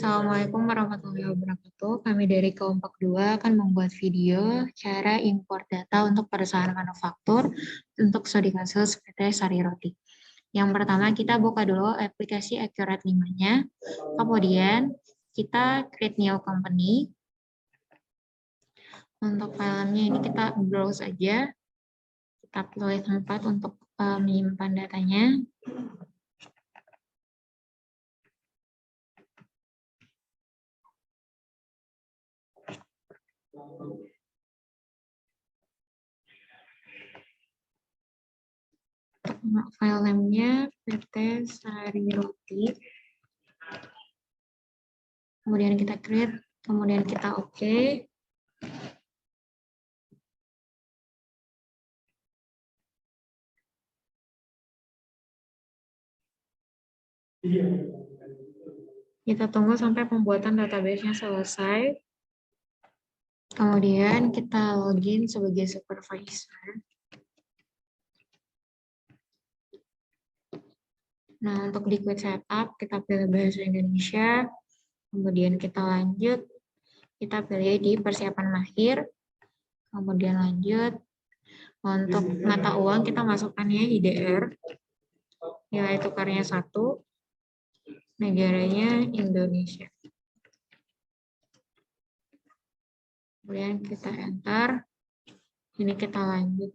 Assalamualaikum warahmatullahi wabarakatuh. Kami dari Kelompok 2 akan membuat video cara import data untuk perusahaan manufaktur untuk studi kasus PT Sari Roti. Yang pertama kita buka dulu aplikasi Accurate 5-nya. Kemudian kita create new company. Untuk filenya ini kita browse aja. Kita pilih tempat untuk menyimpan datanya. File name-nya PT Sari Roti. Kemudian kita create, kemudian kita OK. Kita tunggu sampai pembuatan database-nya selesai. Kemudian kita login sebagai supervisor. Nah, untuk di quick setup, kita pilih bahasa Indonesia. Kemudian kita lanjut. Kita pilih di persiapan mahir. Kemudian lanjut. Untuk mata uang, kita masukkannya IDR. Nilai tukarnya 1. Negaranya Indonesia. Kemudian kita enter. Ini kita lanjut.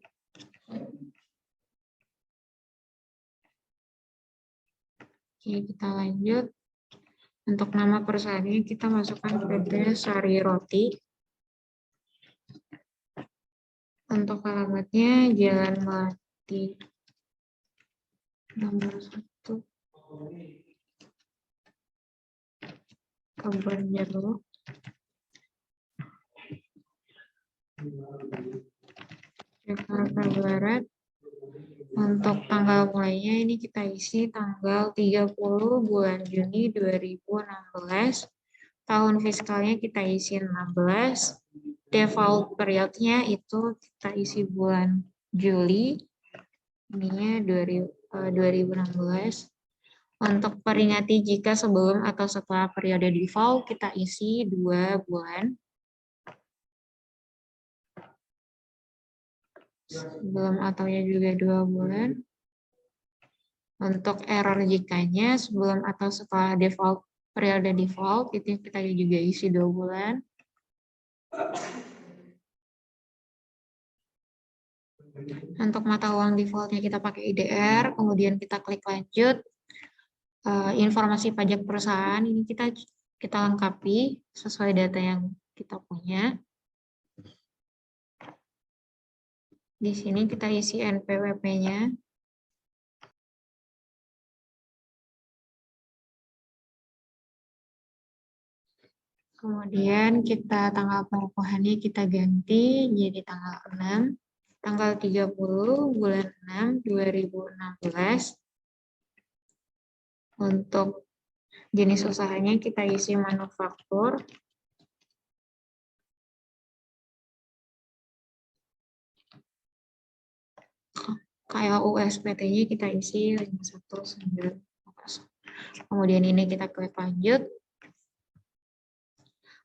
Oke, kita lanjut. Untuk nama perusahaannya kita masukkan PT Sari Roti. Untuk alamatnya Jalan Melati nomor 1 Kebon Jeruk, Jakarta Barat. Untuk tanggal mulainya ini kita isi tanggal 30 bulan Juni 2016. Tahun fiskalnya kita isi 16. Default periodnya itu kita isi bulan Juli. Ininya 2016. Untuk peringati jika sebelum atau setelah periode default kita isi 2 bulan. Sebelum ataunya juga 2 bulan. Untuk error jikanya sebelum atau setelah default periode default itu kita juga isi 2 bulan. Untuk mata uang defaultnya kita pakai IDR, kemudian kita klik lanjut. Informasi pajak perusahaan ini kita lengkapi sesuai data yang kita punya. Di sini kita isi NPWP-nya. Kemudian kita tanggal pengukuhannya kita ganti jadi tanggal 6. Tanggal 30 bulan 6 2016. Untuk jenis usahanya kita isi manufaktur. KLU SPT-nya kita isi 519. Kemudian ini kita klik lanjut.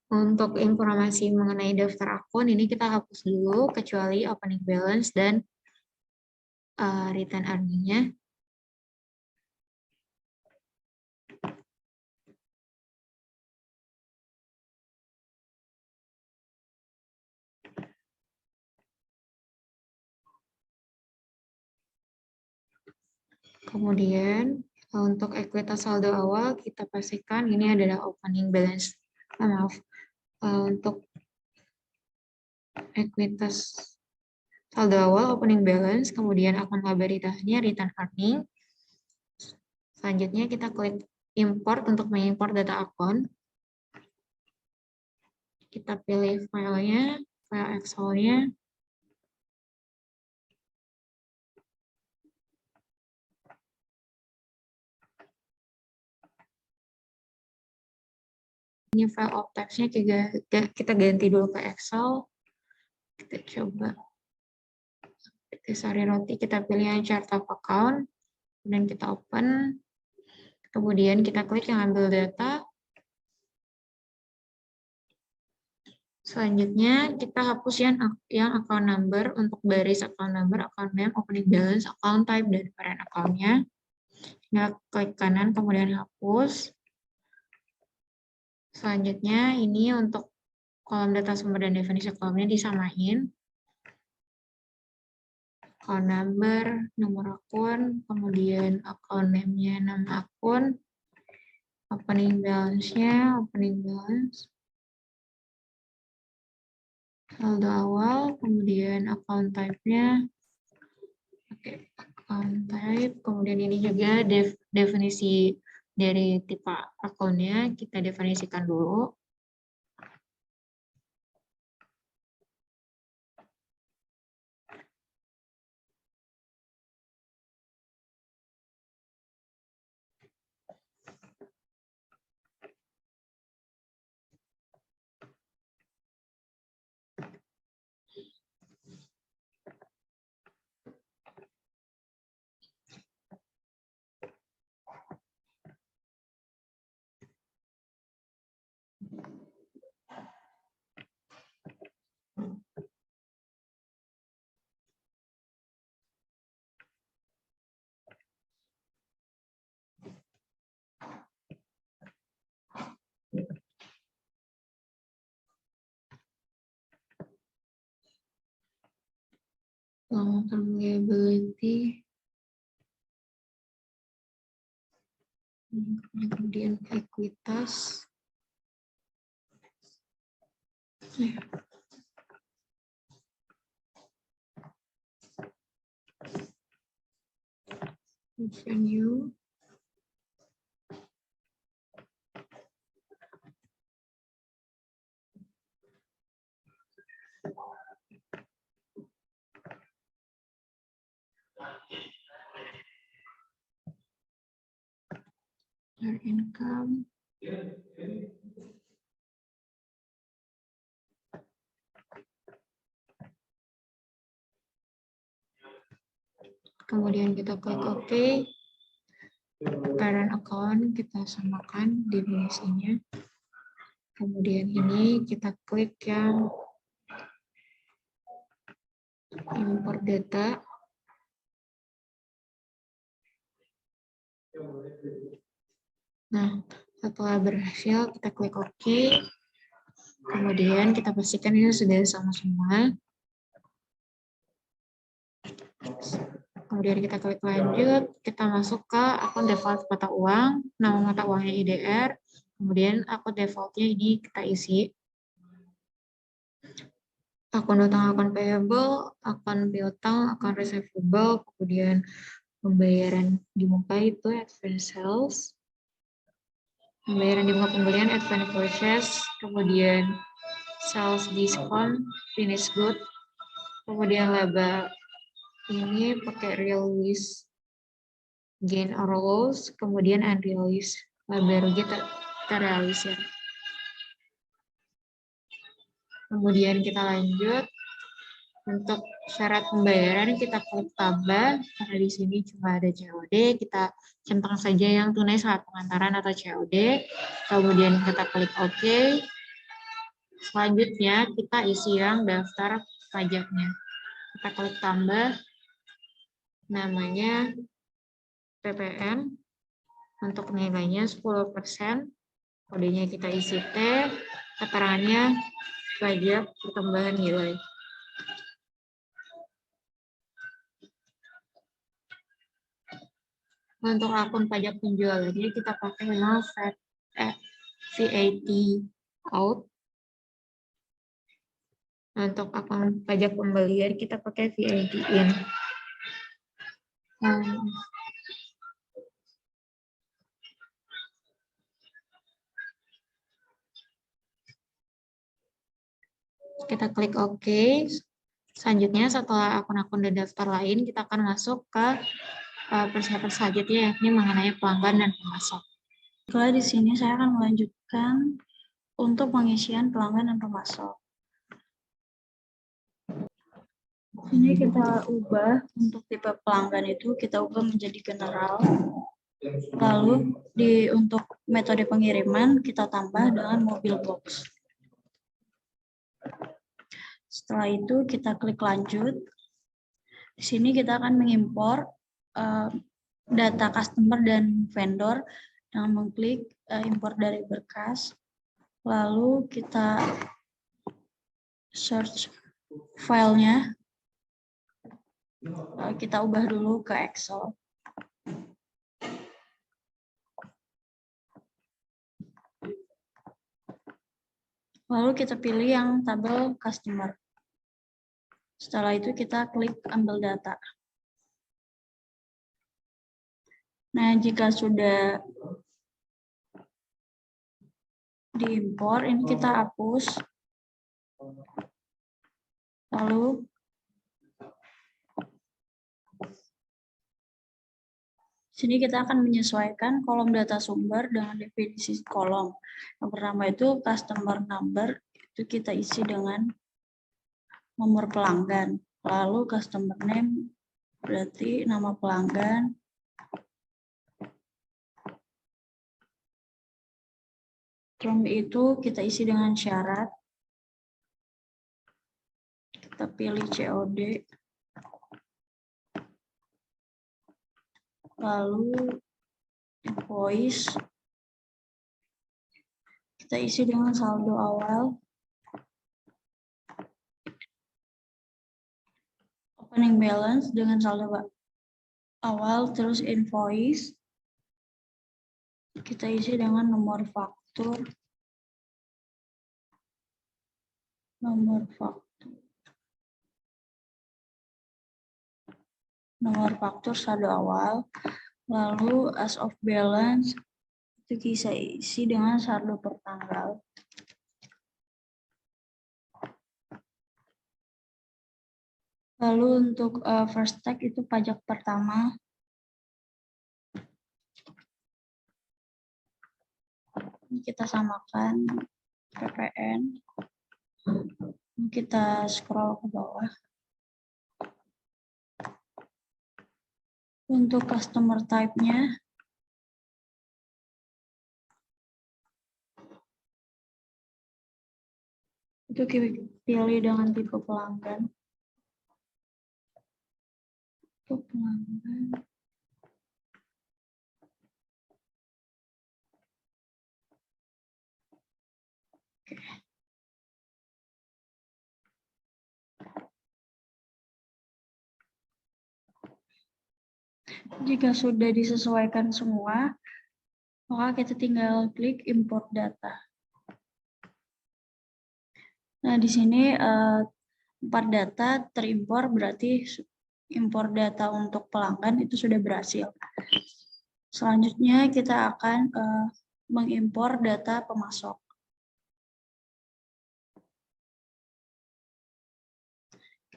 Untuk informasi mengenai daftar akun ini kita hapus dulu kecuali opening balance dan return earning-nya. Kemudian untuk ekuitas saldo awal kita pastikan ini adalah opening balance. Maaf, untuk ekuitas saldo awal opening balance, kemudian akun liabilitasnya return earning. Selanjutnya kita klik import untuk mengimport data akun. Kita pilih filenya, file Excel-nya. Ini file of text-nya kita ganti dulu ke Excel. Kita coba. PT Sari Roti kita pilih yang chart of account. Kemudian kita open. Kemudian kita klik yang ambil data. Selanjutnya kita hapus yang account number untuk baris account number, account name, opening balance, account type, dan parent account-nya. Tinggal klik kanan kemudian hapus. Selanjutnya ini untuk kolom data sumber dan definisi kolomnya disamain. Account number, nomor akun, kemudian account name-nya nama akun, opening balance-nya, opening balance, saldo awal, kemudian account type-nya, oke, account type, kemudian ini juga definisi dari tipe akunnya, kita definisikan dulu. Long-term liability, kemudian ekuitas, revenue, income, kemudian kita klik OK, parent account kita samakan definisinya, kemudian ini kita klik yang import data, nah setelah berhasil kita klik OK, kemudian kita pastikan ini sudah sama semua. Kemudian kita klik lanjut, kita masuk ke akun default mata uang, nama mata uangnya IDR, kemudian akun defaultnya ini kita isi. Akun utang, akun payable, akun piutang, akun receivable, kemudian pembayaran di muka itu advance sales, pembayaran di muka pembelian advance purchase, kemudian sales discount, finished good, kemudian laba ini pakai realized gain or loss, kemudian unrealized laba rugi terrealisir. Kemudian kita lanjut untuk syarat pembayaran kita klik tambah karena di sini cuma ada COD, kita centang saja yang tunai saat pengantaran atau COD. Kemudian kita klik OK. Selanjutnya kita isi yang daftar pajaknya. Kita klik tambah, namanya PPN, untuk nilainya 10%, kodenya kita isi T, keterangannya pajak pertambahan nilai. Untuk akun pajak penjualan, jadi kita pakai memang VAT out. Untuk akun pajak pembelian kita pakai VAT in. Kita klik OK. Selanjutnya setelah akun-akun dan daftar lain, kita akan masuk ke persyaratan selanjutnya, yakni mengenai pelanggan dan pemasok. Setelah di sini saya akan melanjutkan untuk pengisian pelanggan dan pemasok. Ini kita ubah untuk tipe pelanggan itu kita ubah menjadi general. Lalu untuk metode pengiriman kita tambah dengan mobil box. Setelah itu kita klik lanjut. Di sini kita akan mengimpor data customer dan vendor dengan mengklik import dari berkas. Lalu kita search filenya. Kita ubah dulu ke Excel. Lalu kita pilih yang tabel customer. Setelah itu kita klik ambil data. Nah, jika sudah diimpor, ini kita hapus. Lalu sini kita akan menyesuaikan kolom data sumber dengan definisi kolom. Yang pertama itu customer number, itu kita isi dengan nomor pelanggan. Lalu customer name berarti nama pelanggan. Term itu kita isi dengan syarat. Kita pilih COD. Lalu invoice kita isi dengan saldo awal. Opening balance dengan saldo awal, terus invoice kita isi dengan nomor faktur. Nomor faktur saldo awal. Lalu as of balance itu bisa isi dengan saldo per tanggal. Lalu untuk first tag itu pajak pertama. Kita samakan PPN. Kita scroll ke bawah. Untuk customer type-nya, itu kita pilih dengan tipe pelanggan. Untuk pelanggan. Oke. Jika sudah disesuaikan semua, maka kita tinggal klik import data. Nah, di sini 4 data terimpor, berarti impor data untuk pelanggan itu sudah berhasil. Selanjutnya kita akan mengimpor data pemasok.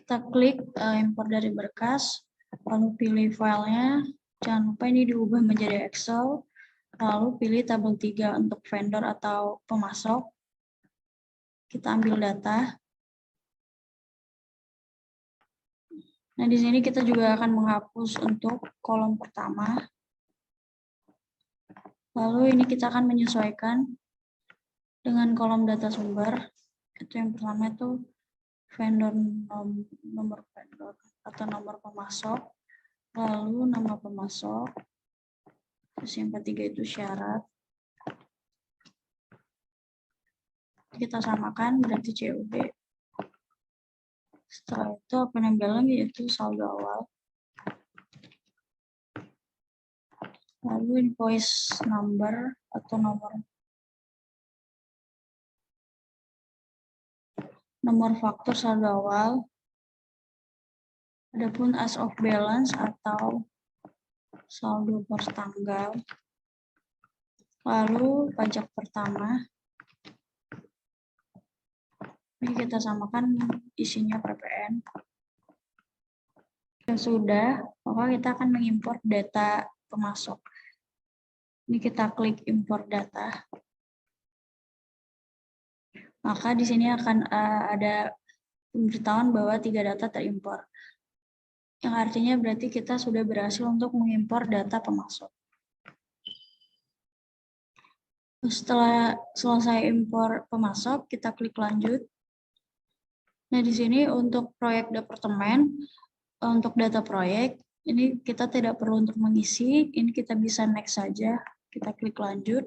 Kita klik impor dari berkas, lalu pilih filenya. Jangan lupa ini diubah menjadi Excel. Lalu pilih tabel 3 untuk vendor atau pemasok. Kita ambil data. Nah, di sini kita juga akan menghapus untuk kolom pertama. Lalu ini kita akan menyesuaikan dengan kolom data sumber. Itu yang pertama itu vendor, nomor vendor atau nomor pemasok, lalu nama pemasok, terus yang ketiga itu syarat. Kita samakan berarti COD. Setelah itu opening balance yaitu saldo awal. Lalu invoice number atau nomor faktur saldo awal. Adapun as of balance atau saldo per tanggal. Lalu pajak pertama. Ini kita samakan isinya PPN. Yang sudah, maka kita akan mengimpor data pemasok. Ini kita klik import data. Maka di sini akan ada pemberitahuan bahwa 3 data terimpor. Yang artinya berarti kita sudah berhasil untuk mengimpor data pemasok. Setelah selesai impor pemasok, kita klik lanjut. Nah, di sini untuk proyek departemen, untuk data proyek, ini kita tidak perlu untuk mengisi, ini kita bisa next saja, kita klik lanjut.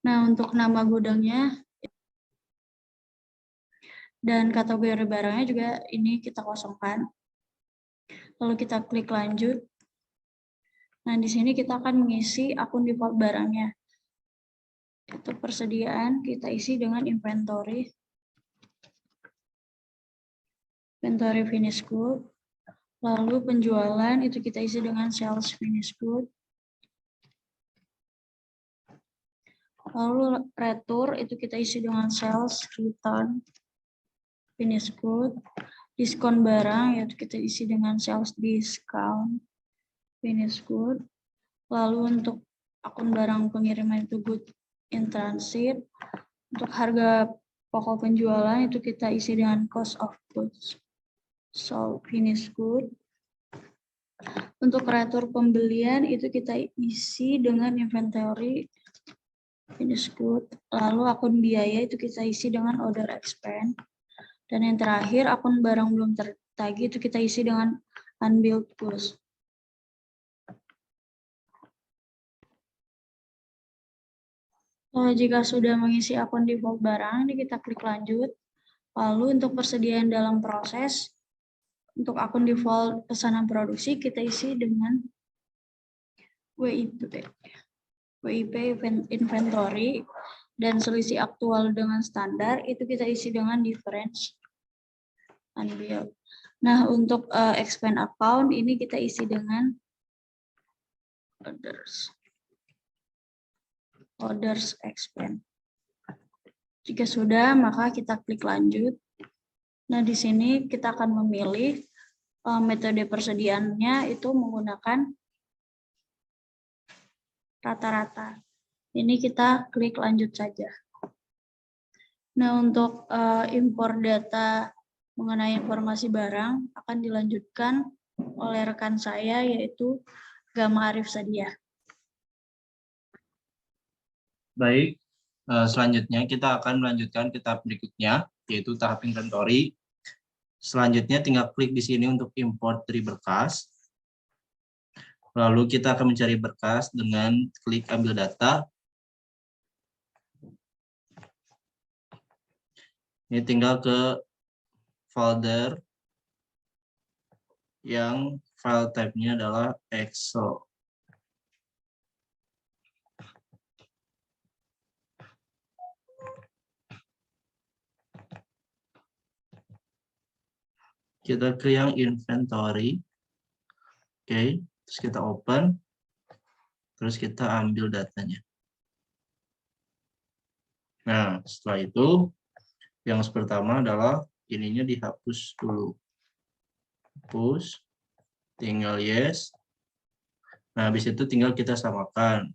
Nah, untuk nama gudangnya dan kategori barangnya juga ini kita kosongkan. Lalu kita klik lanjut. Nah, di sini kita akan mengisi akun default barangnya. Itu persediaan, kita isi dengan inventory. Inventory finished good. Lalu penjualan itu kita isi dengan sales finished good. Lalu retur itu kita isi dengan sales return finished good. Diskon barang yaitu kita isi dengan sales discount finished good. Lalu untuk akun barang pengiriman itu good in transit. Untuk harga pokok penjualan itu kita isi dengan cost of goods sold finished good. Untuk retur pembelian itu kita isi dengan inventory finished good. Lalu akun biaya itu kita isi dengan order expense. Dan yang terakhir akun barang belum tertagih itu kita isi dengan unbilled goods. Jika sudah mengisi akun default barang, ini kita klik lanjut. Lalu untuk persediaan dalam proses, untuk akun default pesanan produksi kita isi dengan WIP inventory, dan selisih aktual dengan standar itu kita isi dengan difference unbilled. Nah, untuk expense account ini kita isi dengan orders expense. Jika sudah, maka kita klik lanjut. Nah, di sini kita akan memilih metode persediaannya itu menggunakan rata-rata. Ini kita klik lanjut saja. Nah, untuk impor data mengenai informasi barang akan dilanjutkan oleh rekan saya, yaitu Gama Arif Sadia. Baik, selanjutnya kita akan melanjutkan ke tahap berikutnya, yaitu tahap inventory. Selanjutnya tinggal klik di sini untuk import dari berkas. Lalu kita akan mencari berkas dengan klik ambil data. Ini tinggal ke folder yang file type-nya adalah Excel. Kita ke yang inventory. Oke, terus kita open. Terus kita ambil datanya. Nah, setelah itu yang pertama adalah ininya dihapus dulu. Hapus, tinggal yes. Nah, habis itu tinggal kita samakan.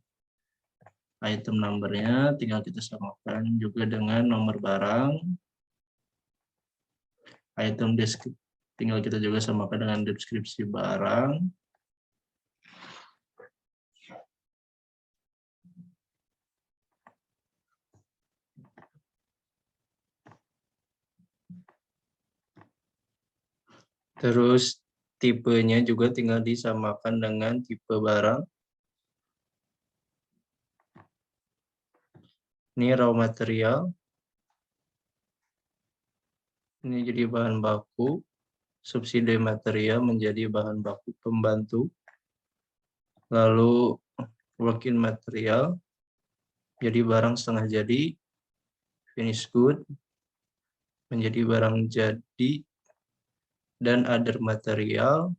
Item number-nya tinggal kita samakan juga dengan nomor barang. Item deskripsi tinggal kita juga samakan dengan deskripsi barang. Terus tipenya juga tinggal disamakan dengan tipe barang. Ini raw material. Ini jadi bahan baku. Subsidi material menjadi bahan baku pembantu. Lalu work in material jadi barang setengah jadi. Finish good menjadi barang jadi. Dan other material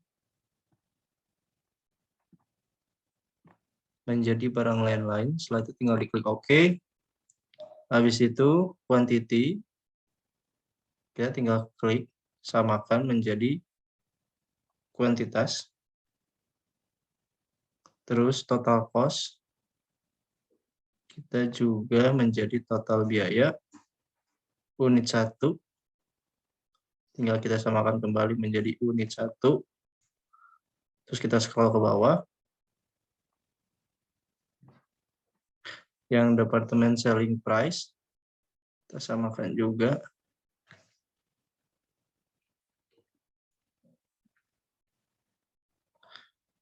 menjadi barang lain-lain. Setelah itu tinggal diklik OK. Habis itu quantity kita tinggal klik samakan menjadi kuantitas. Terus total cost kita juga menjadi total biaya unit 1. Tinggal kita samakan kembali menjadi unit 1. Terus kita scroll ke bawah. Yang departemen selling price kita samakan juga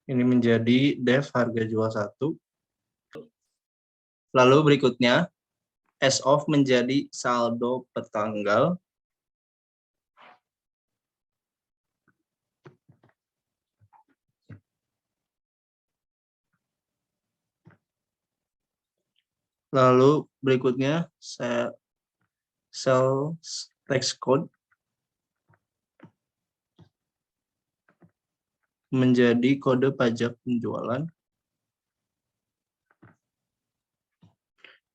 Ini menjadi def harga jual 1. Lalu berikutnya, as of menjadi saldo per tanggal. Lalu berikutnya, sales tax code menjadi kode pajak penjualan.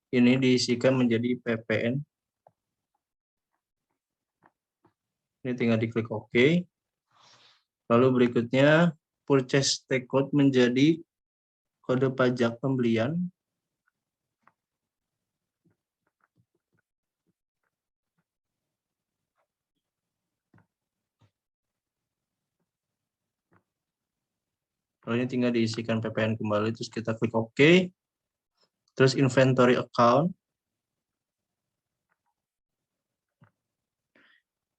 Ini diisikan menjadi PPN. Ini tinggal diklik OK. Lalu berikutnya, purchase tax code menjadi kode pajak pembelian. Lalu ini tinggal diisikan PPN kembali, terus kita klik OK. Terus inventory account.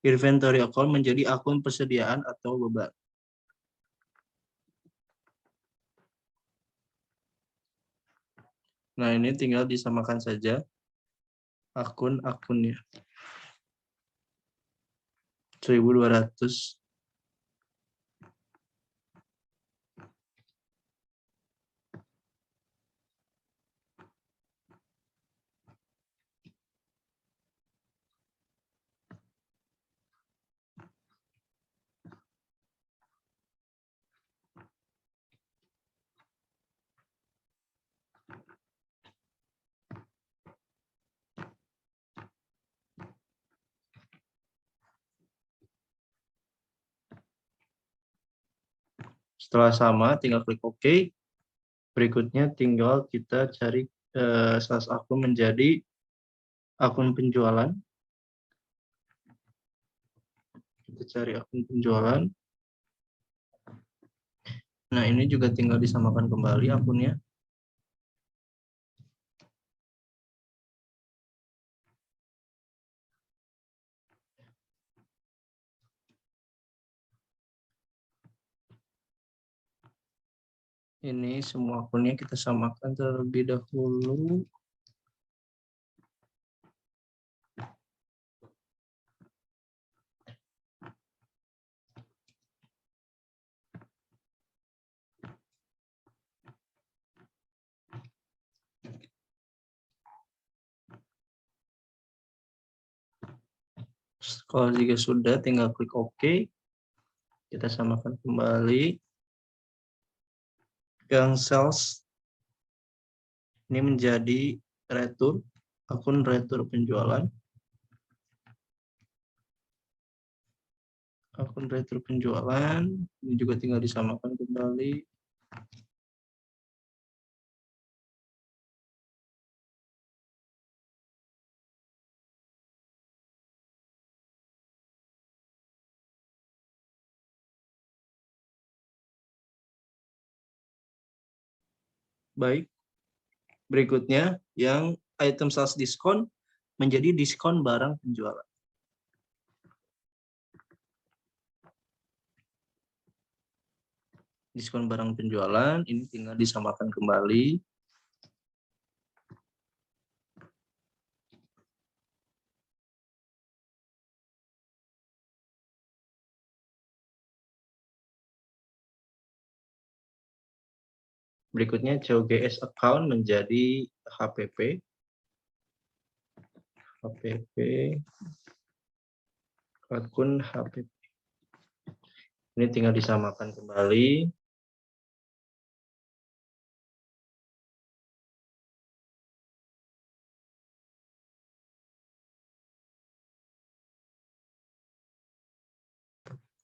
Inventory account menjadi akun persediaan atau beban. Nah, ini tinggal disamakan saja akun-akunnya. 1.200. Setelah sama, tinggal klik OK. Berikutnya tinggal kita cari sales akun menjadi akun penjualan. Kita cari akun penjualan. Nah, ini juga tinggal disamakan kembali akunnya. Ini semua akunnya kita samakan terlebih dahulu. Kalau jika sudah, tinggal klik OK. Kita samakan kembali. Yang sales ini menjadi retur, akun retur penjualan. Akun retur penjualan, ini juga tinggal disamakan kembali. Baik, berikutnya yang item sales diskon menjadi diskon barang penjualan. Diskon barang penjualan ini tinggal disamakan kembali. Berikutnya COGS account menjadi HPP. HPP akun HPP. Ini tinggal disamakan kembali.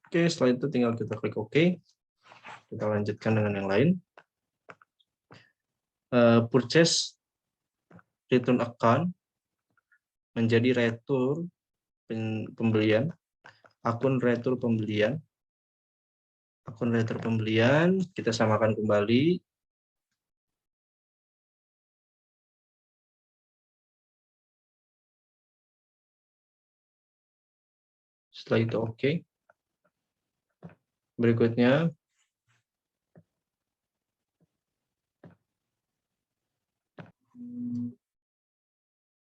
Oke, setelah itu tinggal kita klik OK. Kita lanjutkan dengan yang lain. Purchase return account menjadi retur pembelian. Akun retur pembelian. Akun retur pembelian kita samakan kembali. Setelah itu OK. Berikutnya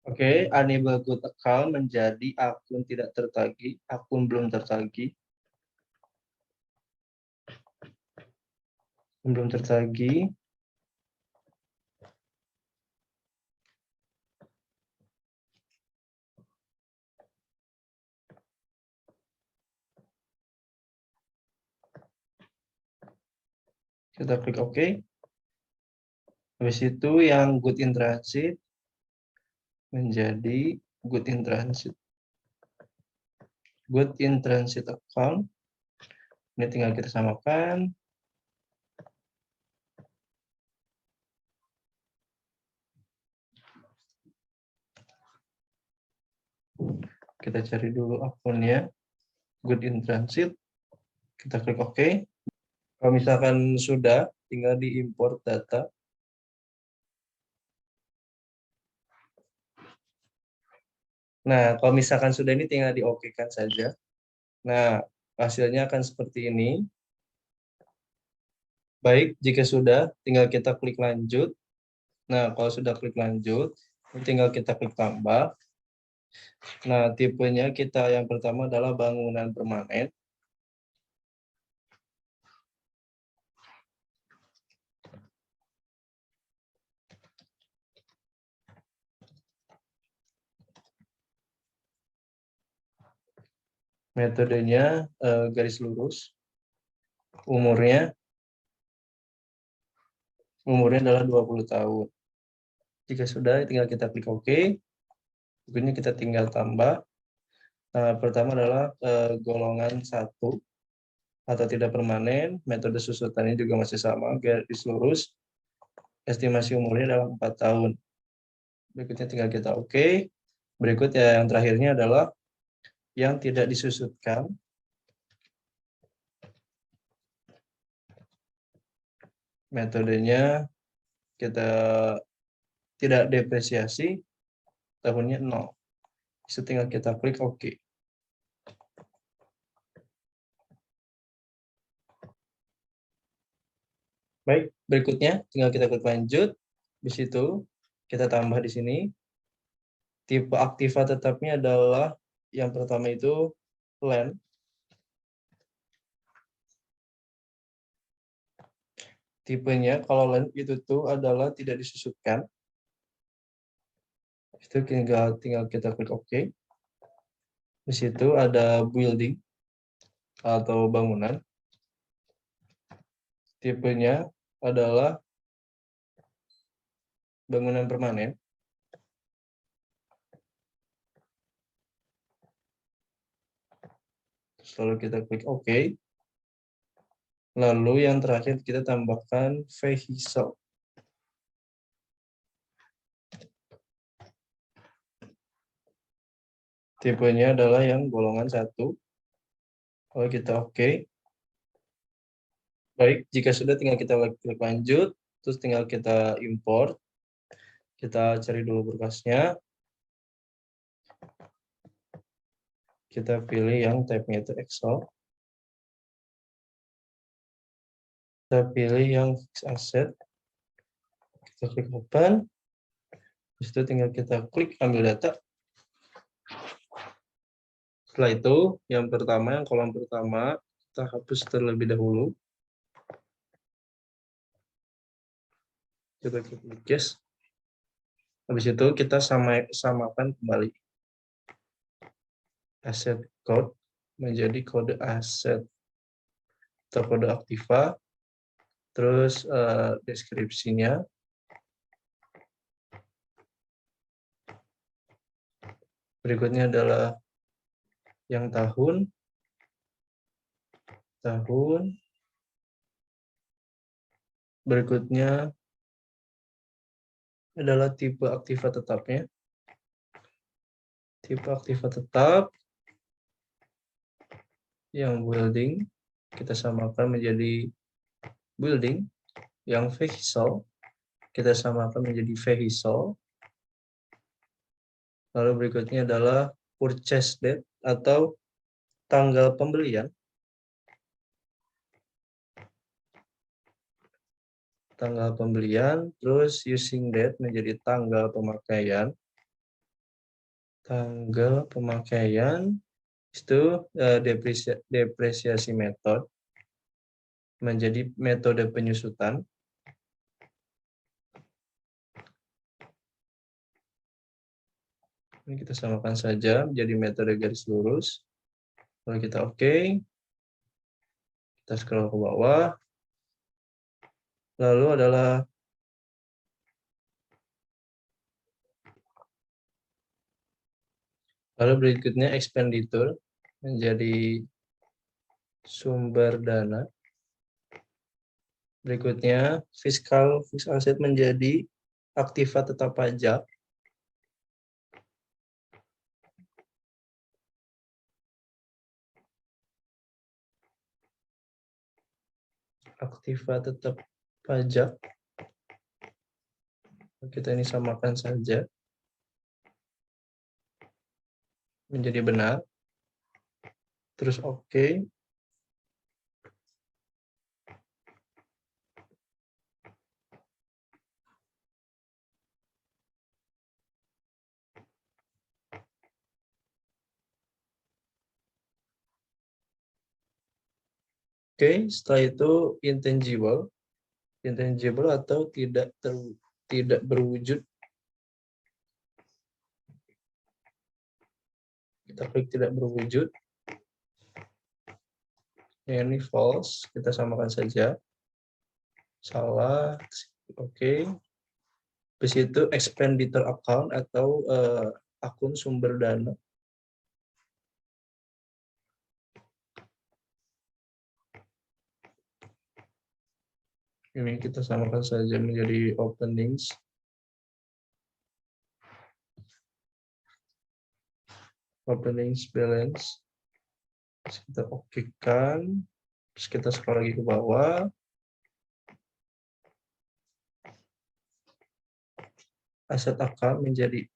Oke, unable good account menjadi akun tidak tertagih, akun belum tertagih. Belum tertagih. Kita klik OK. Habis itu yang good in transit menjadi good in transit. Good in transit account. Ini tinggal kita samakan. Kita cari dulu akunnya. Good in transit. Kita klik OK. Kalau misalkan sudah, tinggal diimport data. Nah, kalau misalkan sudah ini tinggal di-OK-kan saja. Nah, hasilnya akan seperti ini. Baik, jika sudah, tinggal kita klik lanjut. Nah, kalau sudah klik lanjut, tinggal kita klik tambah. Nah, tipenya kita yang pertama adalah bangunan permanen. Metodenya garis lurus. Umurnya adalah 20 tahun. Jika sudah, tinggal kita klik OK. Berikutnya kita tinggal tambah. Pertama adalah golongan 1 atau tidak permanen. Metode susutannya juga masih sama, garis lurus. Estimasi umurnya adalah 4 tahun. Berikutnya tinggal kita OK. Berikut yang terakhirnya adalah yang tidak disusutkan. Metodenya kita tidak depresiasi, tahunnya 0. Bisa tinggal kita klik OK. Baik, berikutnya tinggal kita klik lanjut. Di situ kita tambah di sini. Tipe aktiva tetapnya adalah yang pertama itu land. Tipenya kalau land itu tuh adalah tidak disusutkan. Itu tinggal kita klik OK. Di situ ada building atau bangunan. Tipenya adalah bangunan permanen. Lalu kita klik OK. Lalu yang terakhir kita tambahkan vehicle. Tipenya adalah yang golongan 1. Kalau kita OK. Baik, jika sudah tinggal kita klik lanjut. Terus tinggal kita import. Kita cari dulu berkasnya. Kita pilih yang tab-nya itu Excel. Kita pilih yang fixed asset. Kita klik open. Terus itu tinggal kita klik ambil data. Setelah itu, yang pertama, yang kolom pertama, kita hapus terlebih dahulu. Kita klik yes. Habis itu kita samakan kembali. Asset code menjadi kode aset atau kode aktiva. Terus deskripsinya. Berikutnya adalah yang tahun. Berikutnya adalah tipe aktiva tetapnya. Tipe aktiva tetap yang building kita samakan menjadi building. Yang vehicle kita samakan menjadi vehicle. Lalu berikutnya adalah purchase date atau tanggal pembelian. tanggal pembelian, terus using date menjadi tanggal pemakaian. Tanggal pemakaian itu depresiasi metode menjadi metode penyusutan. Ini kita samakan saja menjadi metode garis lurus. Lalu kita oke. Kita scroll ke bawah. Lalu adalah berikutnya expenditure menjadi sumber dana. Berikutnya fiskal fixed asset menjadi aktiva tetap pajak. Aktiva tetap pajak. Kita ini samakan saja menjadi benar. Terus oke. Oke, setelah itu intangible atau tidak berwujud. Kita klik tidak berwujud. Ini false, kita samakan saja. Salah, oke. Habis itu expenditure account atau akun sumber dana. Ini kita samakan saja menjadi openings. Openings balance. Terus kita oke-kan. Terus kita scroll lagi ke bawah. Aset account menjadi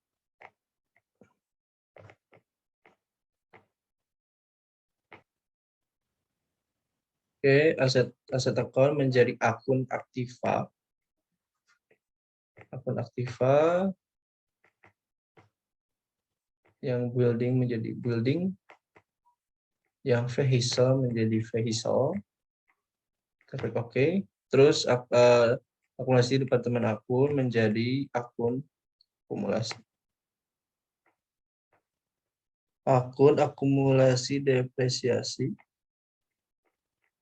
aset account menjadi akun aktiva. Akun aktiva yang building menjadi building, yang vehicle menjadi vehicle. Klik oke. Terus akumulasi departemen akun menjadi akun akumulasi. Akun akumulasi depresiasi.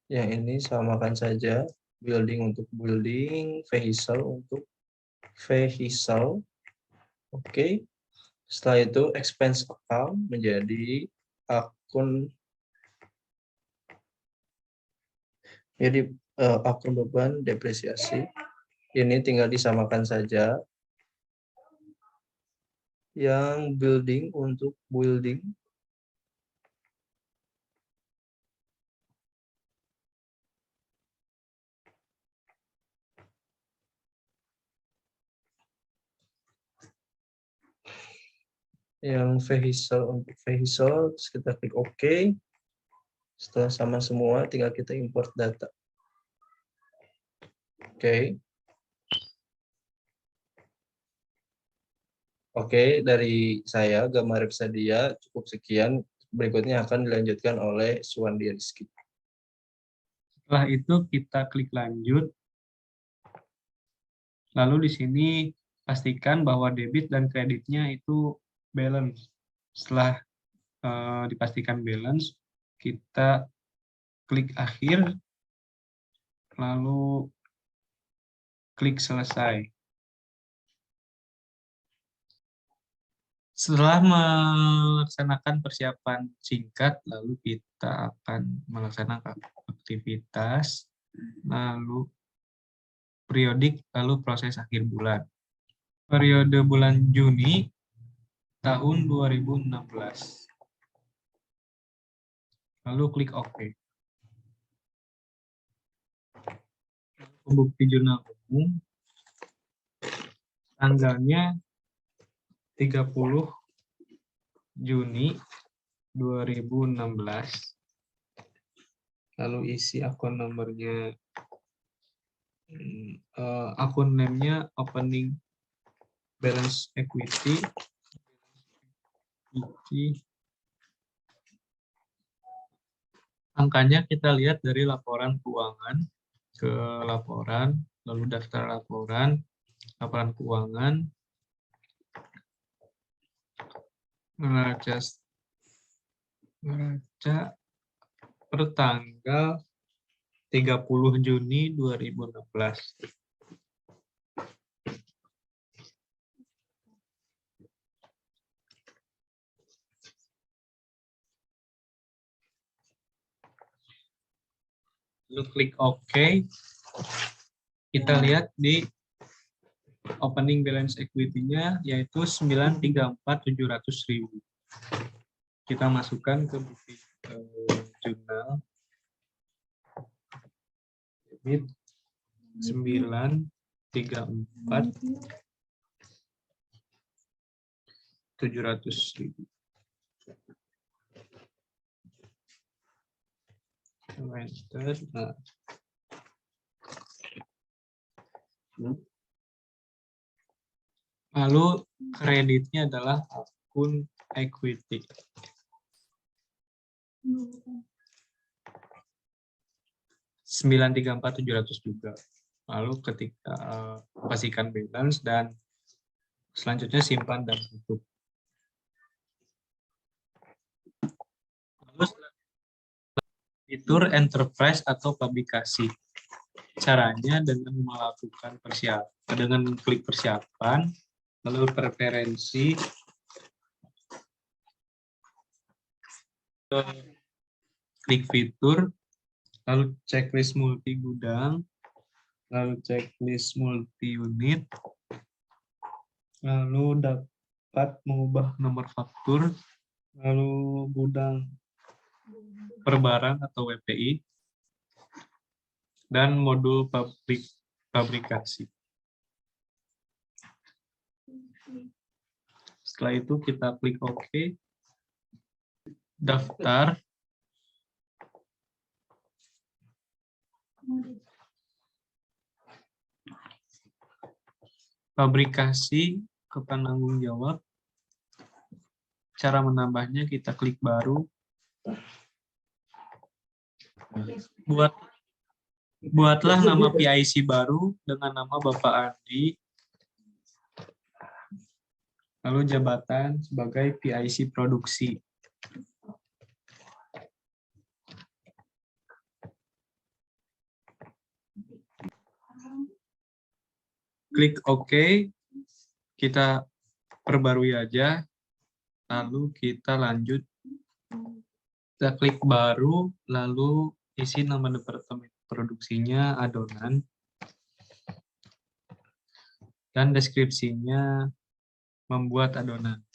Yang ini samakan saja building untuk building, vehicle untuk vehicle. Oke. Setelah itu expense account menjadi akun akun beban depresiasi. Ini tinggal disamakan saja. Yang building untuk building. Yang vehicle untuk vehicle, terus kita klik OK. Setelah sama semua, tinggal kita import data. Oke. Oke, dari saya, Gama Repsadia, cukup sekian. Berikutnya akan dilanjutkan oleh Suwandi Rizky. Setelah itu kita klik lanjut. Lalu di sini pastikan bahwa debit dan kreditnya itu balance. Setelah dipastikan balance, kita klik akhir, lalu klik selesai. Setelah melaksanakan persiapan singkat, lalu kita akan melaksanakan aktivitas, lalu periodik, lalu proses akhir bulan. Periode bulan Juni tahun 2016. Lalu klik OK. Pembukti jurnal umum, tanggalnya 30 Juni 2016. Lalu isi akun nomornya akun name-nya opening balance equity. Angkanya kita lihat dari laporan keuangan ke laporan, lalu daftar laporan, laporan keuangan, neraca per tanggal 30 Juni 2016. Lalu klik OK. Kita lihat di opening balance equity-nya yaitu 934.700.000. Kita masukkan ke bukti jurnal. Debit 934.700.000. Enter. Nah. Lalu kreditnya adalah akun equity. (934.700) juga. Lalu ketika pastikan balance dan selanjutnya simpan dan tutup. Lalu fitur enterprise atau publikasi. Caranya dengan melakukan persiapan, dengan klik persiapan, lalu preferensi, klik fitur, lalu checklist multi gudang, lalu checklist multi unit, lalu dapat mengubah nomor faktur, lalu gudang per barang atau WPI, dan modul pabrikasi. Setelah itu kita klik OK, daftar, pabrikasi ke penanggung jawab. Cara menambahnya kita klik baru. Buatlah nama PIC baru dengan nama Bapak Andi. Lalu jabatan sebagai PIC produksi. Klik OK. Kita perbarui aja. Lalu kita lanjut. Kita klik baru, lalu isi nama departemen produksinya adonan. Dan deskripsinya membuat adonan.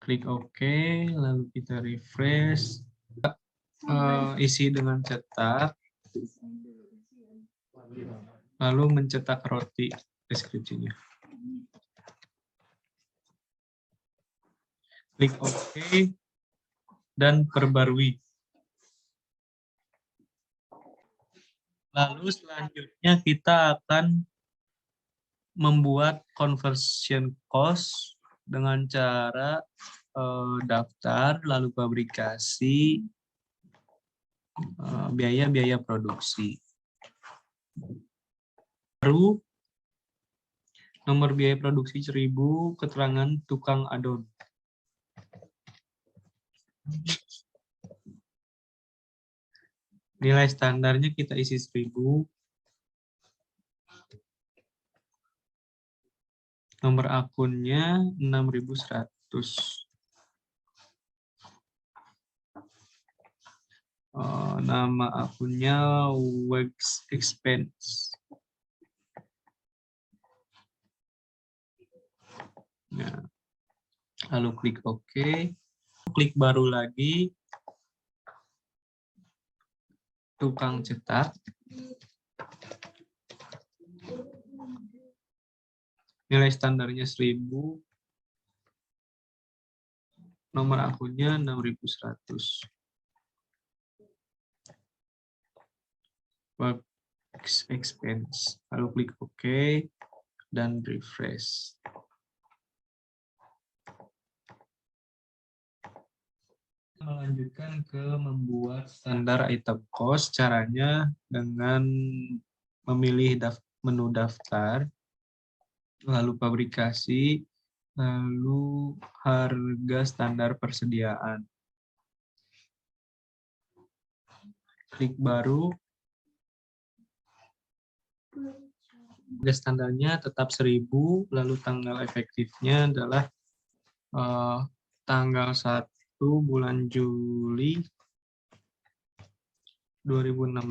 Klik OK, lalu kita refresh. Isi dengan cetak. Lalu mencetak roti deskripsinya. Klik OK dan perbarui. Lalu selanjutnya kita akan membuat conversion cost dengan cara daftar, lalu publikasi, biaya-biaya produksi. Baru nomor biaya produksi 1.000, keterangan tukang adon. Nilai standarnya kita isi 1.000. Nomor akunnya 6.100. Nama akunnya Wax Expense. Nah, lalu klik OK. Klik baru lagi. Tukang cetak. Nilai standarnya 1.000. nomor akunnya 6100. Works expense. Lalu klik OK dan refresh. Melanjutkan ke membuat standar item cost. Caranya dengan memilih menu daftar, lalu pabrikasi, lalu harga standar persediaan. Klik baru. Harga standarnya tetap 1000, lalu tanggal efektifnya adalah tanggal 1 bulan Juli 2016.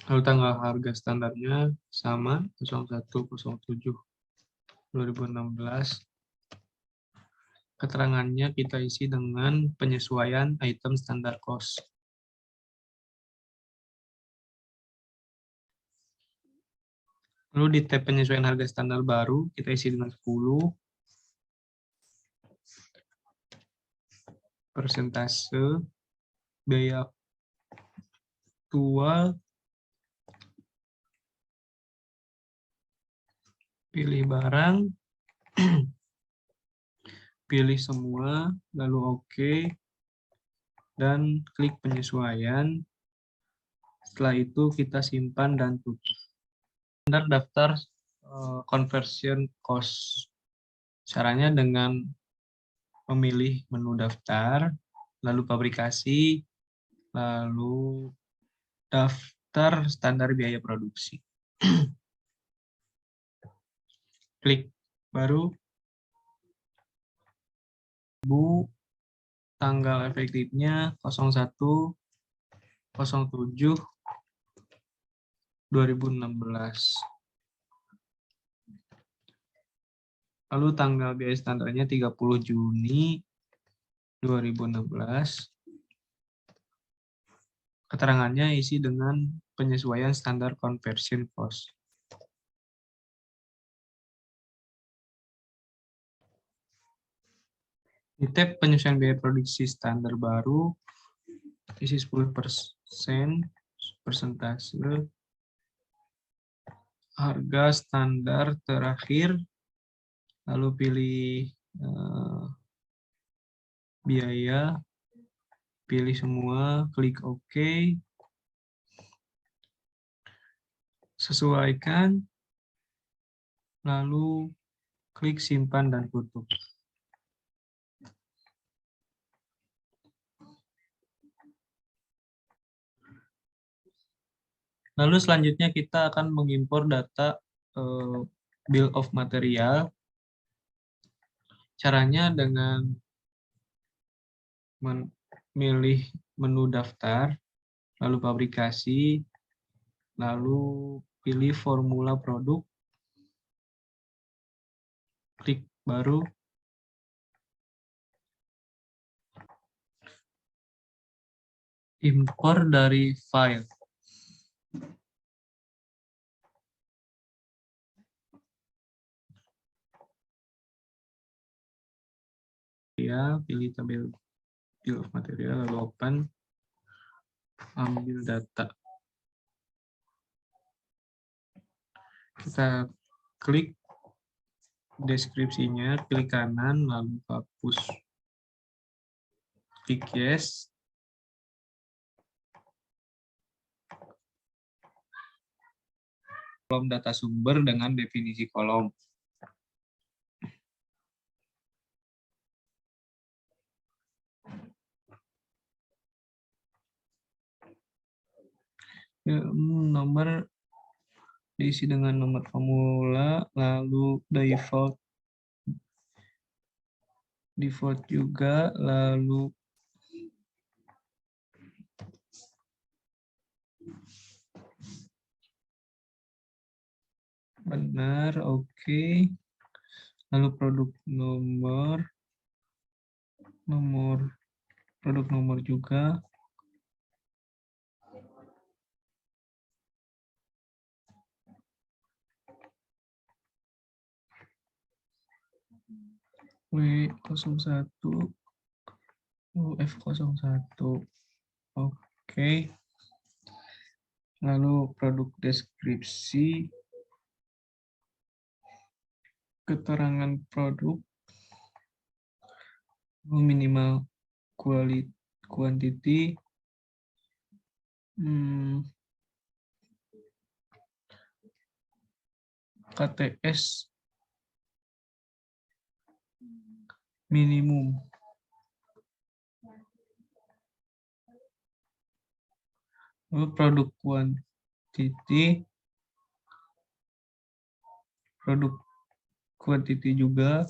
Lalu tanggal harga standarnya sama 01/07/2016. Keterangannya kita isi dengan penyesuaian item standar cost. Lalu di tab penyesuaian harga standar baru, kita isi dengan 10. Persentase, biaya aktual, pilih barang, pilih semua, lalu OK, dan klik penyesuaian. Setelah itu kita simpan dan tutup. Standar daftar conversion cost. Caranya dengan memilih menu daftar, lalu pabrikasi, lalu daftar standar biaya produksi. Klik baru. Tanggal efektifnya 01/07/2016. Lalu tanggal biaya standarnya 30 Juni 2016. Keterangannya isi dengan penyesuaian standar conversion cost. Di tab penyesuaian biaya produksi standar baru, isi 10% persentase harga standar terakhir, lalu pilih biaya, pilih semua, klik OK, sesuaikan, lalu klik simpan dan tutup. Lalu selanjutnya kita akan mengimpor data bill of material. Caranya dengan memilih menu daftar, lalu pabrikasi, lalu pilih formula produk, klik baru, impor dari file. Ya, pilih tabel bill of material, lalu open, ambil data. Kita klik deskripsinya, pilih kanan, lalu hapus. Klik yes. Kolom data sumber dengan definisi kolom. Nomor diisi dengan nomor formula, lalu default juga, lalu benar, oke. Lalu produk nomor juga. W01 UF01. Oke. Lalu produk deskripsi, keterangan produk, minimal quantity, KTS minimum. Lalu produk quantity juga.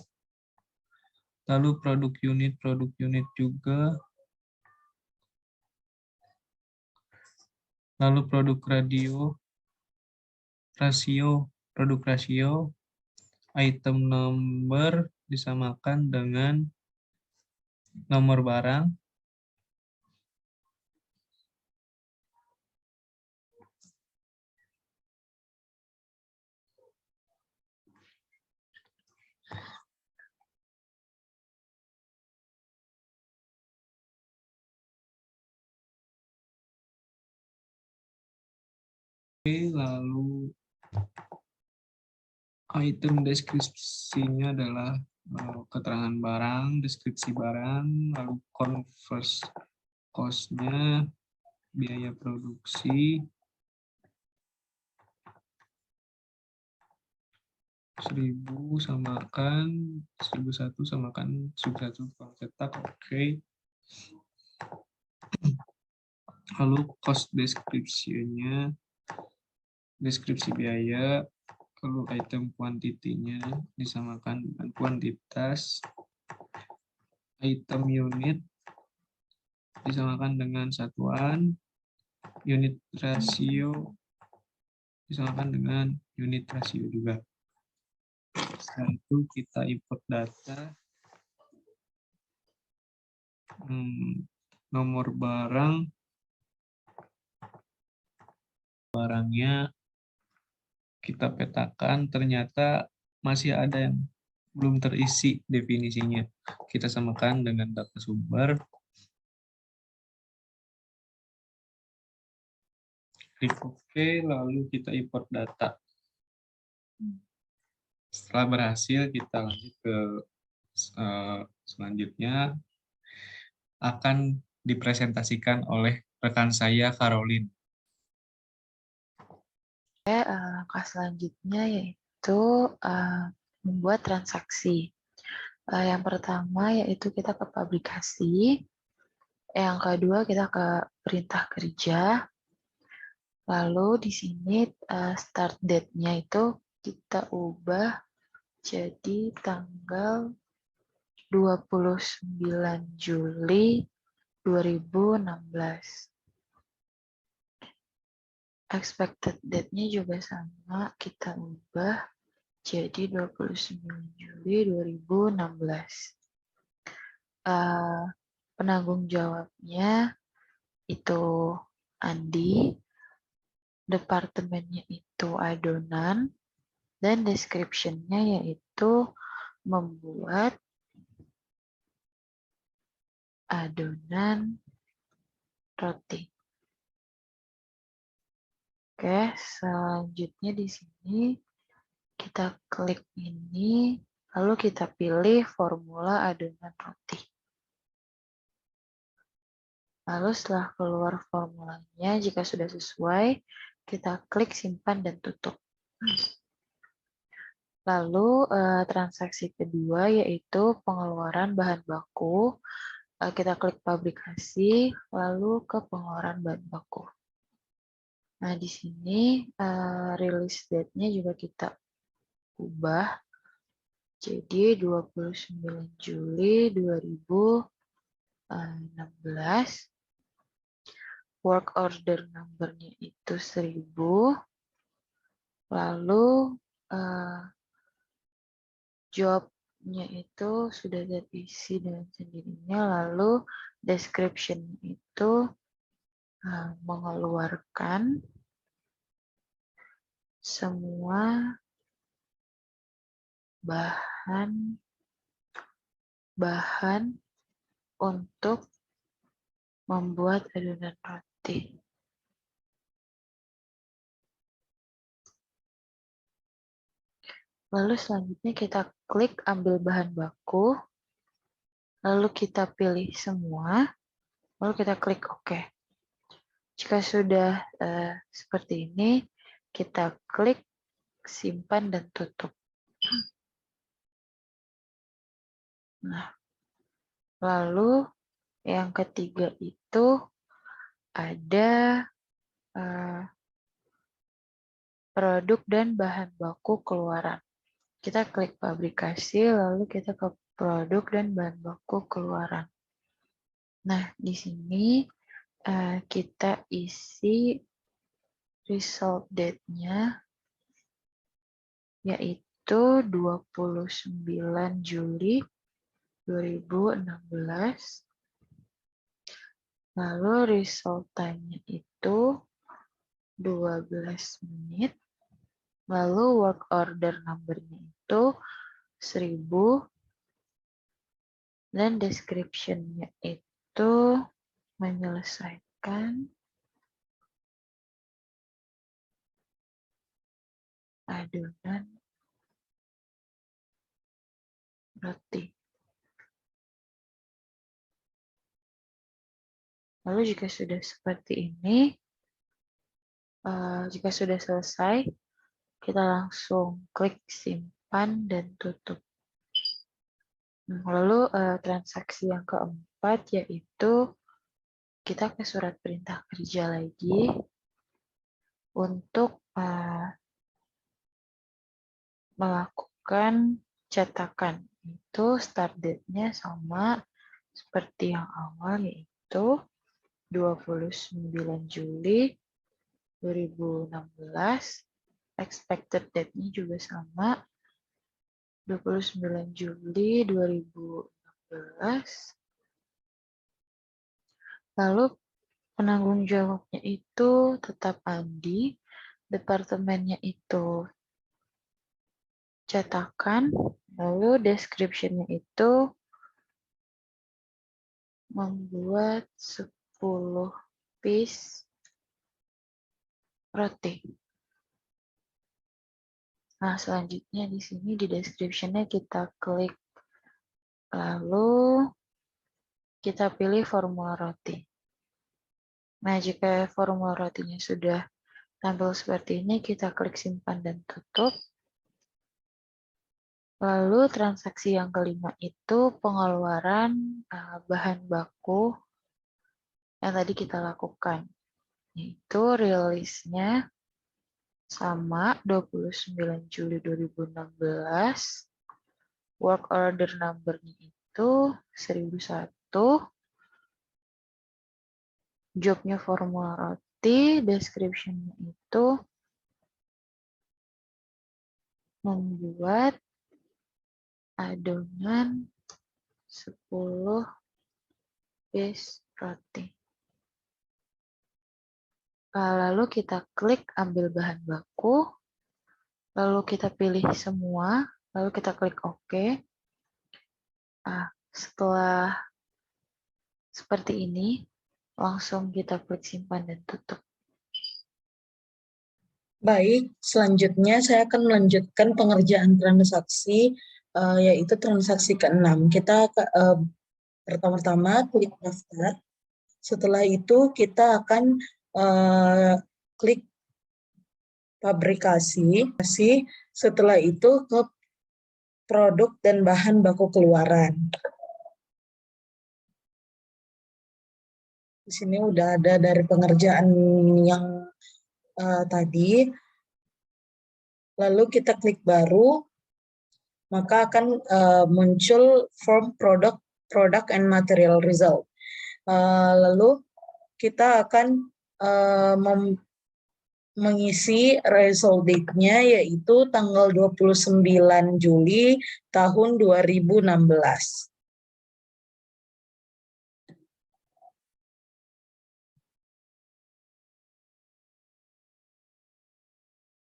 Lalu produk unit juga. Lalu produk produk rasio, item number disamakan dengan nomor barang. Lalu item deskripsinya adalah keterangan barang, deskripsi barang, lalu converse cost-nya, biaya produksi, 1000 samakan 1001 samakan 1001 tukang cetak. Oke. Lalu cost deskripsinya, deskripsi biaya, lalu item kuantitinya disamakan dengan kuantitas, item unit disamakan dengan satuan, unit rasio disamakan dengan unit rasio juga. Setelah itu kita import data, nomor barangnya kita petakan, ternyata masih ada yang belum terisi definisinya. Kita samakan dengan data sumber. Klik OK, lalu kita import data. Setelah berhasil, kita lanjut ke selanjutnya. Akan dipresentasikan oleh rekan saya, Caroline. Langkah selanjutnya yaitu membuat transaksi. Yang pertama yaitu kita ke publikasi, yang kedua kita ke perintah kerja, lalu di sini start date-nya itu kita ubah jadi tanggal 29 Juli 2016. Expected date-nya juga sama, kita ubah jadi 29 Juli 2016. Penanggung jawabnya itu Andi, departemennya itu adonan, dan description-nya yaitu membuat adonan roti. Oke, selanjutnya di sini kita klik ini, lalu kita pilih formula adonan roti. Lalu setelah keluar formulanya, jika sudah sesuai, kita klik simpan dan tutup. Lalu transaksi kedua yaitu pengeluaran bahan baku. Kita klik publikasi, lalu ke pengeluaran bahan baku. Nah, di sini release date-nya juga kita ubah jadi 29 Juli 2016. Work order number-nya itu 1000. Lalu job-nya itu sudah terisi dengan sendirinya. Lalu description itu mengeluarkan semua bahan bahan untuk membuat adonan roti. Lalu selanjutnya kita klik ambil bahan baku, lalu kita pilih semua, lalu kita klik OK. Jika sudah seperti ini, kita klik simpan dan tutup. Nah, lalu yang ketiga itu ada produk dan bahan baku keluaran. Kita klik pabrikasi, lalu kita ke produk dan bahan baku keluaran. Nah, di sini kita isi result date-nya, yaitu 29 Juli 2016. Lalu result time-nya itu 12 menit. Lalu work order number-nya itu 1000. Dan description-nya itu menyelesaikan adonan roti. Lalu jika sudah seperti ini, jika sudah selesai, kita langsung klik simpan dan tutup. Lalu transaksi yang keempat yaitu kita ke surat perintah kerja lagi untuk melakukan cetakan. Itu start date-nya sama seperti yang awal, yaitu 29 Juli 2016. Expected date-nya juga sama, 29 Juli 2016. Lalu penanggung jawabnya itu tetap Andi, departemennya itu cetakan, lalu description-nya itu membuat 10 piece roti. Nah, selanjutnya di sini di description-nya kita klik, lalu kita pilih formula roti. Nah, jika formula rotinya sudah tampil seperti ini, kita klik simpan dan tutup. Lalu transaksi yang kelima itu pengeluaran bahan baku yang tadi kita lakukan. Yaitu rilisnya sama 29 Juli 2016. Work order number-nya itu 1001. Jobnya formula roti, description-nya itu membuat adonan 10 piece roti. Lalu kita klik ambil bahan baku, lalu kita pilih semua, lalu kita klik OK. Setelah seperti ini, langsung kita klik simpan dan tutup. Baik, selanjutnya saya akan melanjutkan pengerjaan transaksi, yaitu transaksi ke-6. Kita pertama-tama klik daftar. Setelah itu kita akan klik pabrikasi. Setelah itu ke produk dan bahan baku keluaran. Di sini udah ada dari pengerjaan yang tadi. Lalu kita klik baru, maka akan muncul form product and material result. Lalu kita akan mengisi result date-nya, yaitu tanggal 29 Juli tahun 2016.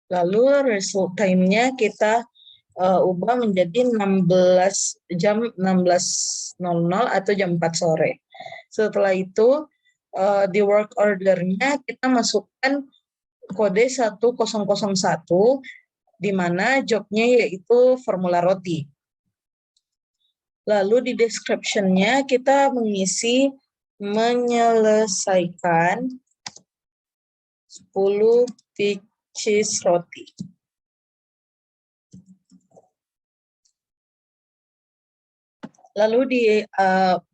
Lalu result time-nya kita ubah menjadi 16:00 atau jam 4 sore. Setelah itu di work order-nya kita masukkan kode 1001 di mana job-nya yaitu formula roti. Lalu di description-nya kita mengisi menyelesaikan 10 thick cheese roti. Lalu di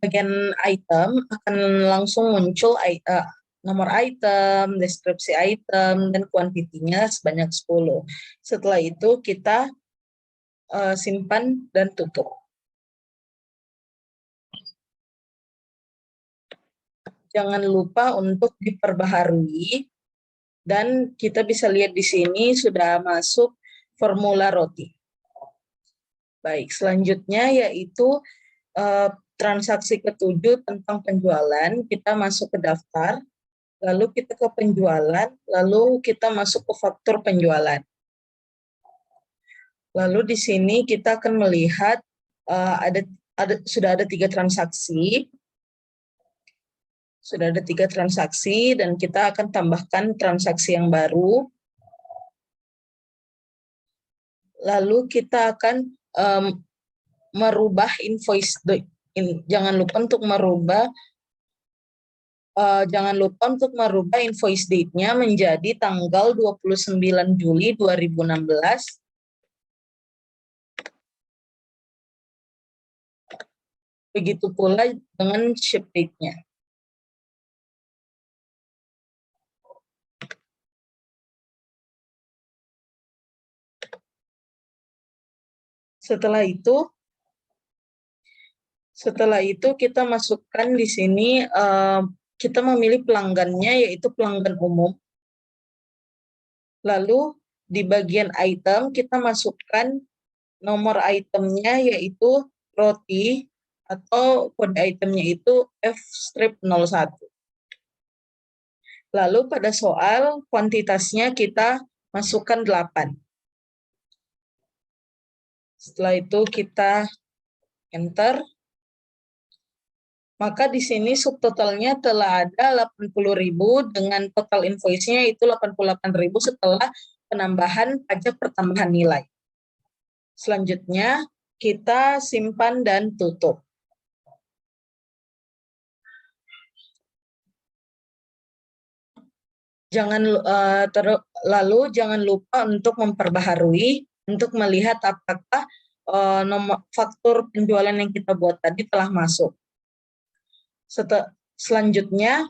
bagian item akan langsung muncul nomor item, deskripsi item, dan kuantitinya sebanyak 10. Setelah itu kita simpan dan tutup. Jangan lupa untuk diperbaharui, dan kita bisa lihat di sini sudah masuk formula roti. Baik, selanjutnya yaitu transaksi ke-7 tentang penjualan. Kita masuk ke daftar, lalu kita ke penjualan, lalu kita masuk ke faktur penjualan. Lalu di sini kita akan melihat sudah ada 3 transaksi. Sudah ada 3 transaksi dan kita akan tambahkan transaksi yang baru. Lalu kita akan merubah invoice date. Jangan lupa untuk merubah invoice date-nya menjadi tanggal 29 Juli 2016. Begitu pula dengan ship date-nya. Setelah itu kita masukkan di sini, kita memilih pelanggannya yaitu pelanggan umum. Lalu di bagian item kita masukkan nomor itemnya yaitu roti atau kode itemnya itu F-01. Lalu pada soal kuantitasnya kita masukkan 8. Setelah itu kita enter. Maka di sini subtotalnya telah ada 80.000 dengan total invoice-nya itu 88.000 setelah penambahan pajak pertambahan nilai. Selanjutnya kita simpan dan tutup. Lalu jangan lupa untuk memperbaharui untuk melihat apakah nomor faktur penjualan yang kita buat tadi telah masuk. Selanjutnya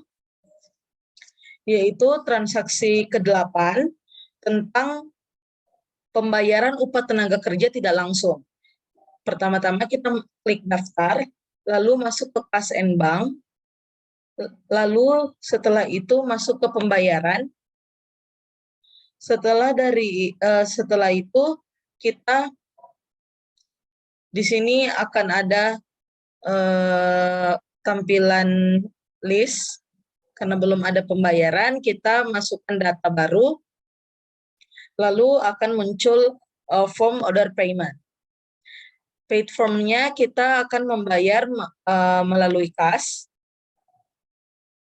yaitu transaksi ke-8 tentang pembayaran upah tenaga kerja tidak langsung. Pertama-tama kita klik daftar, lalu masuk ke kas and bank, lalu setelah itu masuk ke pembayaran. Setelah itu kita di sini akan ada tampilan list. Karena belum ada pembayaran, kita masukkan data baru, lalu akan muncul form order payment. Paid form-nya kita akan membayar melalui kas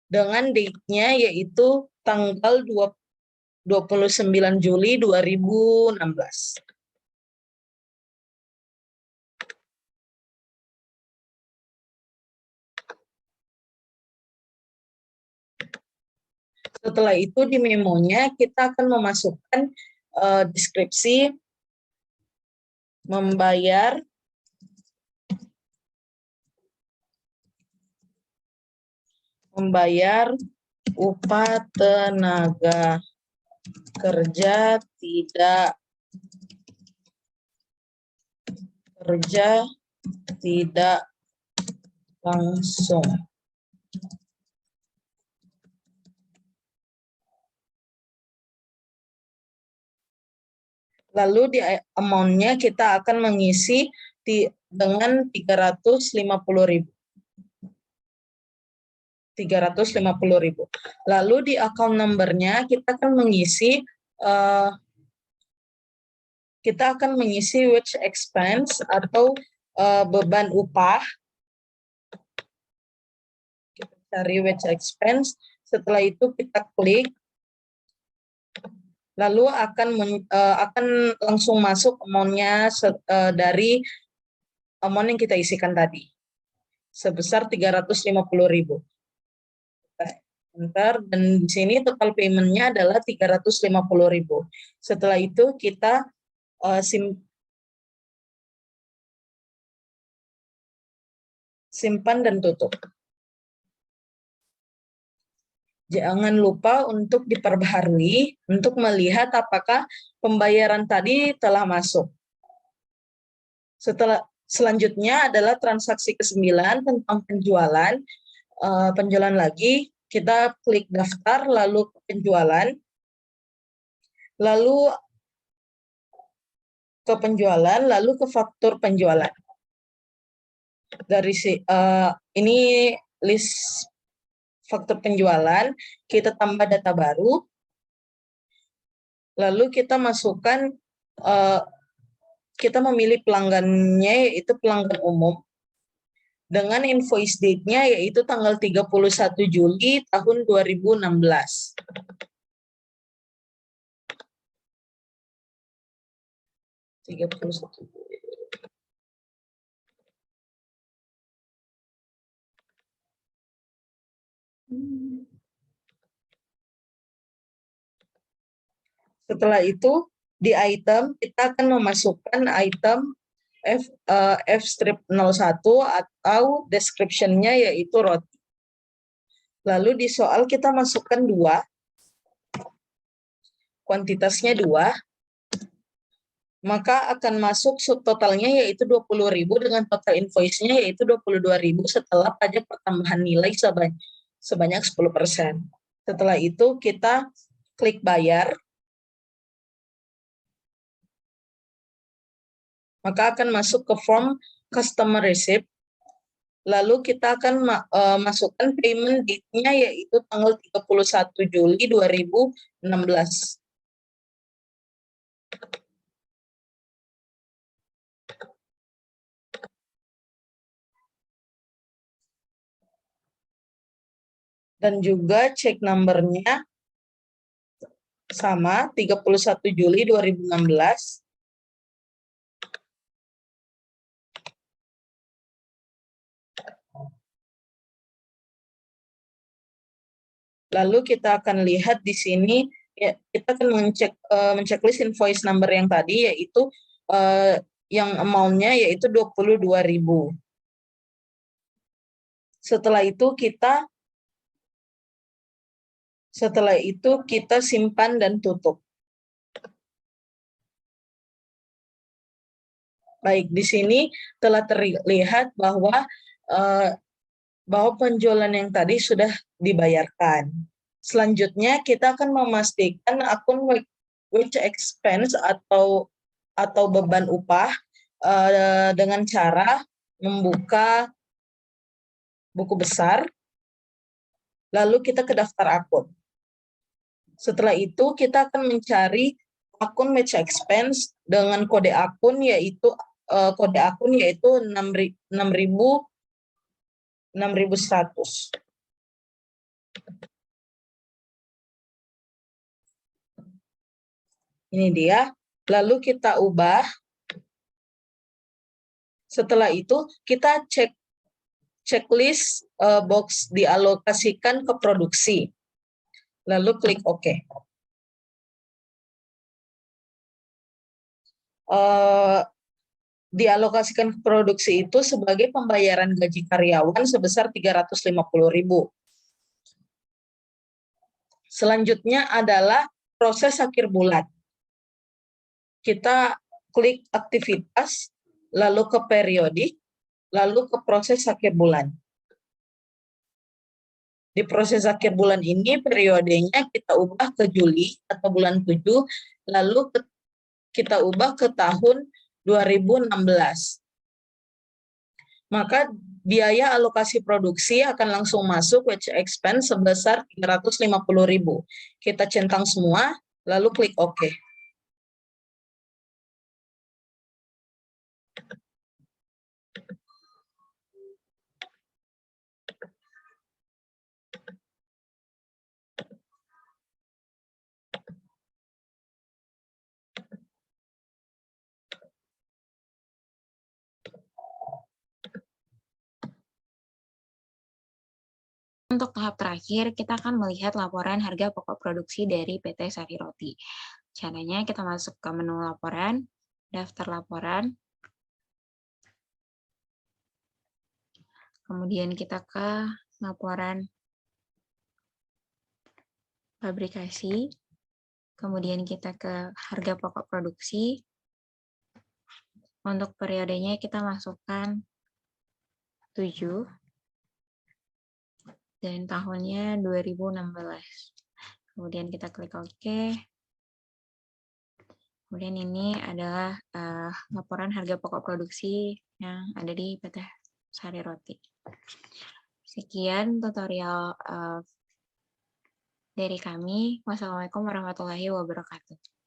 dengan date-nya yaitu tanggal 29 Juli 2016. Setelah itu di memonya kita akan memasukkan deskripsi membayar upah tenaga kerja tidak langsung. Lalu di amount-nya kita akan mengisi dengan 350.000. Lalu di account number-nya kita akan mengisi kita akan mengisi wage expense atau beban upah. Kita cari wage expense, setelah itu kita klik, lalu akan langsung masuk amount-nya dari amount yang kita isikan tadi, sebesar 350.000. Bentar, dan di sini total payment-nya adalah 350.000. Setelah itu kita simpan dan tutup. Jangan lupa untuk diperbaharui untuk melihat apakah pembayaran tadi telah masuk. Selanjutnya adalah transaksi ke-9 tentang penjualan. Penjualan lagi, kita klik daftar, lalu ke penjualan, lalu ke penjualan, lalu ke faktur penjualan. Dari ini list faktur penjualan, kita tambah data baru, lalu kita masukkan, kita memilih pelanggannya yaitu pelanggan umum, dengan invoice date-nya yaitu tanggal 31 Juli tahun 2016. Setelah itu, di item, kita akan memasukkan item F-01 atau description-nya yaitu roti. Lalu di soal kita masukkan 2, kuantitasnya 2, maka akan masuk subtotalnya yaitu 20.000 dengan total invoice-nya yaitu 22.000 setelah pajak pertambahan nilai sebanyak 10%. Setelah itu kita klik bayar, maka akan masuk ke form customer receipt. Lalu kita akan masukkan payment date-nya yaitu tanggal 31 Juli 2016. Dan juga check number-nya sama 31 Juli 2016. Lalu kita akan lihat di sini, ya, kita akan menceklis invoice number yang tadi, yaitu yang amount-nya yaitu 22.000. Setelah itu kita simpan dan tutup. Baik, di sini telah terlihat bahwa penjualan yang tadi sudah dibayarkan. Selanjutnya kita akan memastikan akun wage expense atau beban upah dengan cara membuka buku besar, lalu kita ke daftar akun. Setelah itu kita akan mencari akun wage expense dengan kode akun yaitu 6.100. Ini dia. Lalu kita ubah. Setelah itu kita checklist box dialokasikan ke produksi. Lalu klik OK. Dialokasikan ke produksi itu sebagai pembayaran gaji karyawan sebesar 350.000. Selanjutnya adalah proses akhir bulan. Kita klik aktivitas, lalu ke periodik, lalu ke proses akhir bulan. Di proses akhir bulan ini periodenya kita ubah ke Juli atau bulan 7, lalu kita ubah ke tahun 2016. Maka biaya alokasi produksi akan langsung masuk wage expense sebesar 350.000. Kita centang semua, lalu klik OK. Untuk tahap terakhir, kita akan melihat laporan harga pokok produksi dari PT Sari Roti. Caranya kita masuk ke menu laporan, daftar laporan, kemudian kita ke laporan fabrikasi, kemudian kita ke harga pokok produksi. Untuk periodenya kita masukkan 7, dan tahunnya 2016. Kemudian kita klik OK. Kemudian ini adalah laporan harga pokok produksi yang ada di PT Sari Roti. Sekian tutorial dari kami. Wassalamualaikum warahmatullahi wabarakatuh.